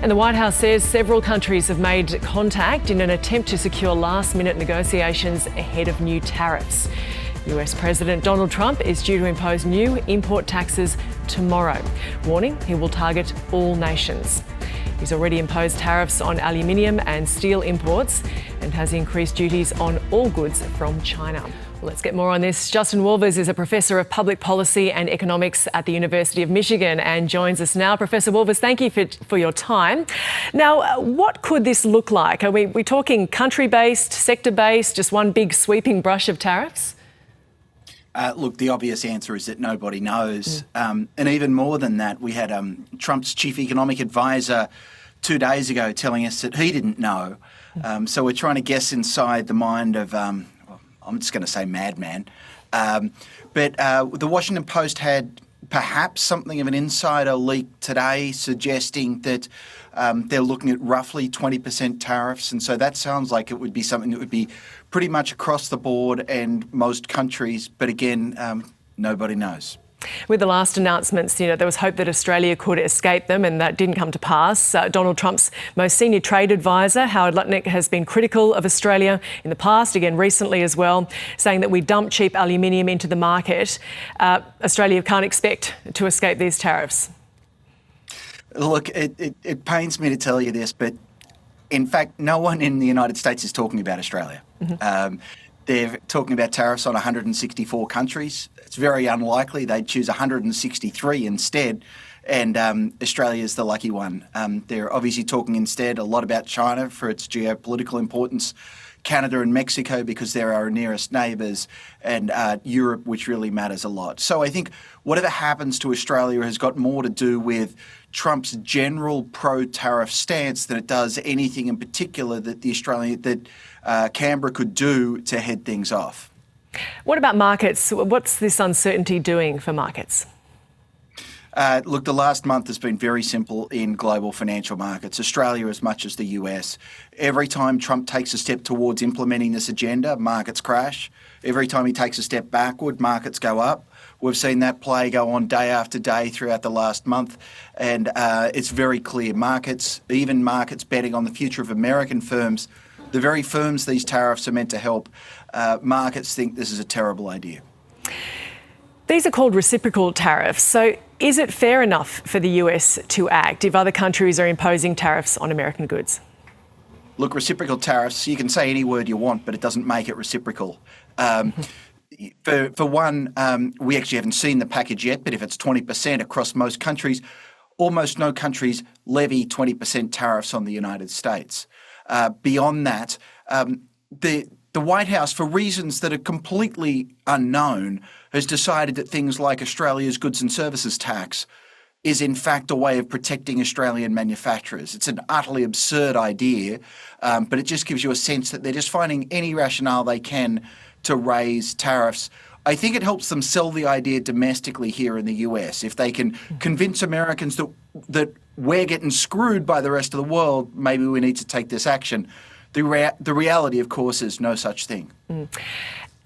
And the White House says several countries have made contact in an attempt to secure last-minute negotiations ahead of new tariffs. US President Donald Trump is due to impose new import taxes tomorrow, warning he will target all nations. He's already imposed tariffs on aluminium and steel imports and has increased duties on all goods from China. Let's get more on this. Justin Wolvers is a professor of public policy and economics at the University of Michigan and joins us now. Professor Wolvers, thank you for your time. Now, what could this look like? Are we talking country-based, sector-based, just one big sweeping brush of tariffs? Look, the obvious answer is that nobody knows. And even more than that, we had Trump's chief economic advisor 2 days ago telling us that he didn't know. So we're trying to guess inside the mind of, I'm just going to say madman. But the Washington Post had perhaps something of an insider leak today suggesting that they're looking at roughly 20% tariffs. And so that sounds like it would be something that would be pretty much across the board and most countries. But again, nobody knows. With the last announcements, there was hope that Australia could escape them, and that didn't come to pass. Donald Trump's most senior trade advisor, Howard Lutnick, has been critical of Australia in the past, again recently as well, saying that we dump cheap aluminium into the market. Australia can't expect to escape these tariffs. Look, it pains me to tell you this, but in fact, no one in the United States is talking about Australia. They're talking about tariffs on 164 countries. It's very unlikely they'd choose 163 instead, and Australia's the lucky one. They're obviously talking instead a lot about China for its geopolitical importance, Canada and Mexico because they're our nearest neighbours, and Europe, which really matters a lot. So I think whatever happens to Australia has got more to do with Trump's general pro-tariff stance than it does anything in particular that Canberra could do to head things off. What about markets? What's this uncertainty doing for markets? Look, the last month has been very simple in global financial markets, Australia as much as the US. Every time Trump takes a step towards implementing this agenda, markets crash. Every time he takes a step backward, markets go up. We've seen that play go on day after day throughout the last month, and it's very clear. Even markets betting on the future of American firms, the very firms these tariffs are meant to help, markets think this is a terrible idea. These are called reciprocal tariffs. So is it fair enough for the US to act if other countries are imposing tariffs on American goods? Look, reciprocal tariffs, you can say any word you want, but it doesn't make it reciprocal. For one, we actually haven't seen the package yet, but if it's 20% across most countries, almost no countries levy 20% tariffs on the United States. Beyond that, the White House, for reasons that are completely unknown, has decided that things like Australia's goods and services tax is in fact a way of protecting Australian manufacturers. It's an utterly absurd idea, but it just gives you a sense that they're just finding any rationale they can to raise tariffs. I think it helps them sell the idea domestically here in the US. If they can convince Americans that we're getting screwed by the rest of the world, maybe we need to take this action. The reality, of course, is no such thing.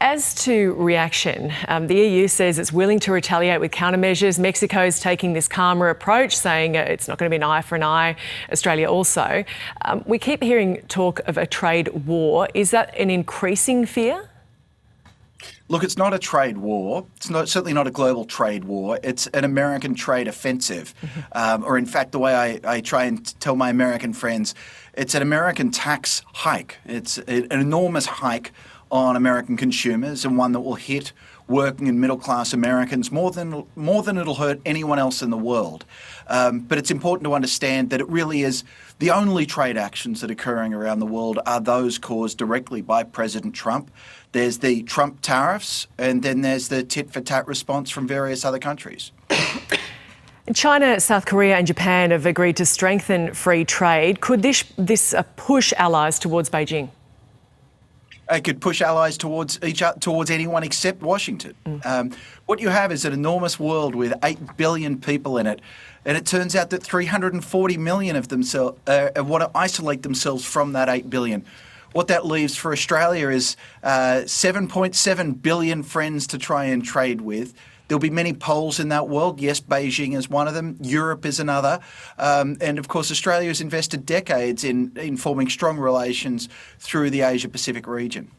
As to reaction, the EU says it's willing to retaliate with countermeasures. Mexico's taking this calmer approach, saying it's not going to be an eye for an eye. Australia also. We keep hearing talk of a trade war. Is that an increasing fear? Look, it's not a trade war. It's certainly not a global trade war. It's an American trade offensive. Or in fact, the way I try and tell my American friends, it's an American tax hike. It's an enormous hike on American consumers, and one that will hit working and middle-class Americans more than it'll hurt anyone else in the world. But it's important to understand that it really is the only trade actions that are occurring around the world are those caused directly by President Trump. There's the Trump tariffs, and then there's the tit-for-tat response from various other countries. China, South Korea and Japan have agreed to strengthen free trade. Could this push allies towards Beijing? It could push allies towards anyone except Washington. What you have is an enormous world with 8 billion people in it, and it turns out that 340 million of them want to isolate themselves from that 8 billion. What that leaves for Australia is 7.7 billion friends to try and trade with. There'll be many poles in that world. Yes, Beijing is one of them. Europe is another. And of course, Australia has invested decades in forming strong relations through the Asia-Pacific region.